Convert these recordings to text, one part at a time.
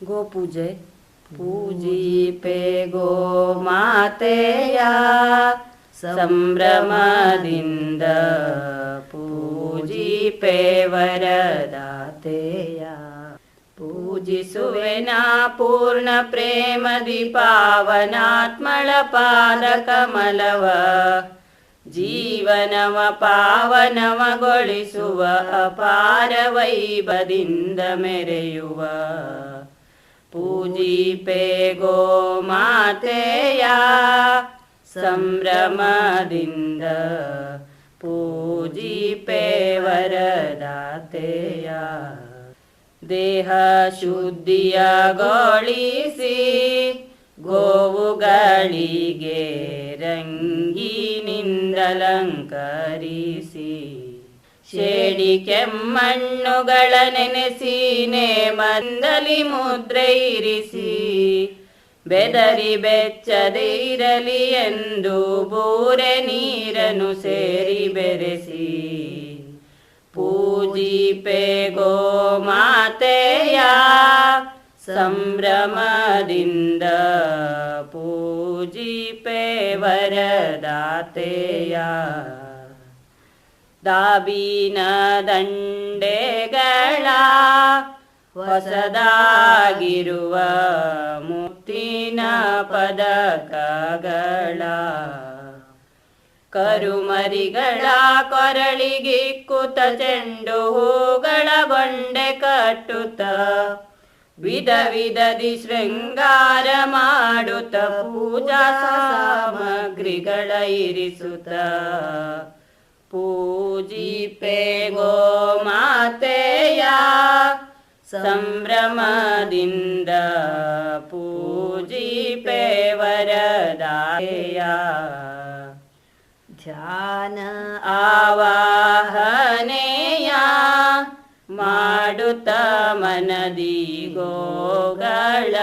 ಗೋಪೂಜೆ ಪೂಜಿಪೆ ಗೋ ಮಾತೆಯ ಸಂಭ್ರಮದಿಂದ ಪೂಜಿಪೆ ವರದಾತೆಯ ಪೂಜಿಸುವೆನ ಪೂರ್ಣ ಪ್ರೇಮದಿ ಪಾವನಾತ್ಮಳ ಪಾದ ಕಮಲವ ಜೀವನವ ಪಾವನವಗೊಳಿಸುವ ಅಪಾರ ವೈಭವದಿಂದ ಮೆರೆಯುವ ಪೂಜಿಪೆ ಗೋ ಮಾತೆಯ ಸಂಭ್ರಮದಿಂದ ಪೂಜಿಪೆ ವರದಾತೆಯ ದೇಹ ಶುದ್ಧಿಯಗೊಳಿಸಿ ಗೋವುಗಳಿಗೆ ರಂಗಿನಿಂದಲಂಕರಿಸಿ ಶೇಡಿ ಕೆಮ್ಮಣ್ಣುಗಳ ನೆನೆಸಿ ನೇಮಂದಲಿ ಮುದ್ರೆ ಇರಿಸಿ ಬೆದರಿ ಬೆಚ್ಚದೆ ಇರಲಿ ಎಂದು ಬೂರೆ ನೀರನ್ನು ಸೇರಿ ಬೆರೆಸಿ ಪೂಜಿಪೆ ಗೋ ಮಾತೆಯ ಸಂಭ್ರಮದಿಂದ ಪೂಜಿಪೆ ವರದಾತೆಯ ದಾಬಿನ ದಂಡೆಗಳ ಹೊಸದಾಗಿರುವ ಮುತ್ತಿನ ಪದಕಗಳ ಕರುಮರಿಗಳ ಕೊರಳಿಗಿಕ್ಕುತ ಚೆಂಡು ಹೂಗಳ ಬೊಂಡೆ ಕಟ್ಟುತ್ತ ವಿಧ ವಿಧದಿ ಶೃಂಗಾರ ಮಾಡುತ್ತ ಪೂಜಾ ಸಾಮಗ್ರಿಗಳ ಇರಿಸುತ್ತ ಪೂಜಿಪೆ ಗೋ ಮಾತೆಯ ಸಂಭ್ರಮದಿಂದ ಪೂಜಿಪೆ ವರದಾತೆಯ ಧ್ಯಾನ ಆವಾಹನೆಯ ಮಾಡುತ್ತ ಮನದಿ ಗೋಗಳ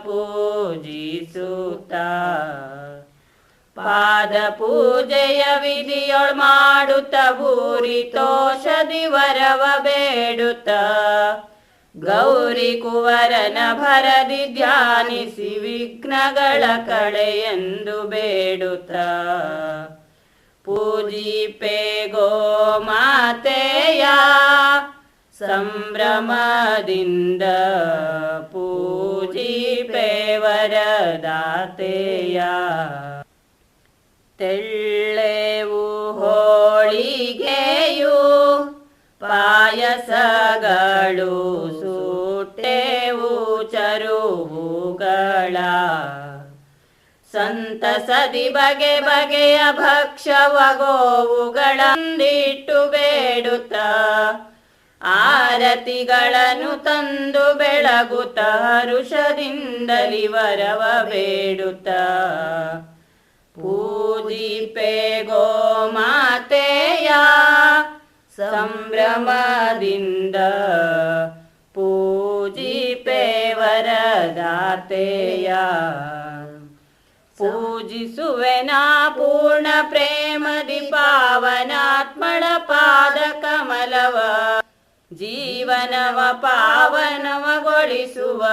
ಪೂಜಿಸುತ್ತ ಪಾದ ಪೂಜೆಯ ವಿಧಿಯೊಳ್ ಮಾಡುತ್ತ ಭೂರಿ ತೋಷದಿ ವರವ ಬೇಡುತ್ತ ಗೌರಿ ಕುವರನ ಭರದಿ ಧ್ಯಾನಿಸಿ ವಿಘ್ನಗಳ ಕಳೆಯೆಂದು ಬೇಡುತ್ತ ಪೂಜಿಪೆ ಗೋ ಮಾತೆಯ ಸಂಭ್ರಮದಿಂದ ಪೂಜಿಪೆ ವರದಾತೆಯ ತೆಳ್ಳೆವು ಹೋಳಿಗೆಯು ಪಾಯಸಗಳು ಸುಟ್ಟೆವು ಚರುವುಗಳ ಸಂತಸದಿ ಬಗೆ ಬಗೆಯ ಭಕ್ಷವ ಗೋವುಗಳಂದಿಟ್ಟು ಬೇಡುತ್ತ ಆರತಿಗಳನ್ನು ತಂದು ಬೆಳಗುತ್ತ ಹರುಷದಿಂದಲಿ ವರವ ಬೇಡುತ್ತ ಪೂಜಿಪೆ ಗೋ ಮಾತೆಯ ಸಂಭ್ರಮದಿಂದ ಪೂಜಿಪೆ ವರದಾತೆಯ ಪೂಜಿಸುವೆನ ಪೂರ್ಣ ಪ್ರೇಮದಿ ಪಾವನಾತ್ಮಳ ಪಾದ ಕಮಲವ ಜೀವನವ ಪಾವನವಗೊಳಿಸುವ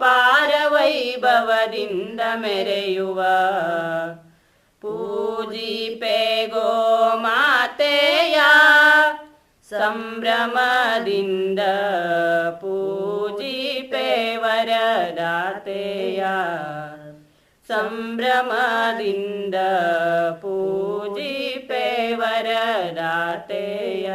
ಪಾರ ವೈಭವದಿಂದ ಮೆರೆಯುವ ಪೂಜಿಪೆ ಗೋ ಮಾತೆಯ ಸಂಭ್ರಮದಿಂದ ಪೂಜಿಪೆ ವರದಾತೆಯ ಸಂಭ್ರಮದಿಂದ ಪೂಜಿಪೆ ವರದಾತೆಯ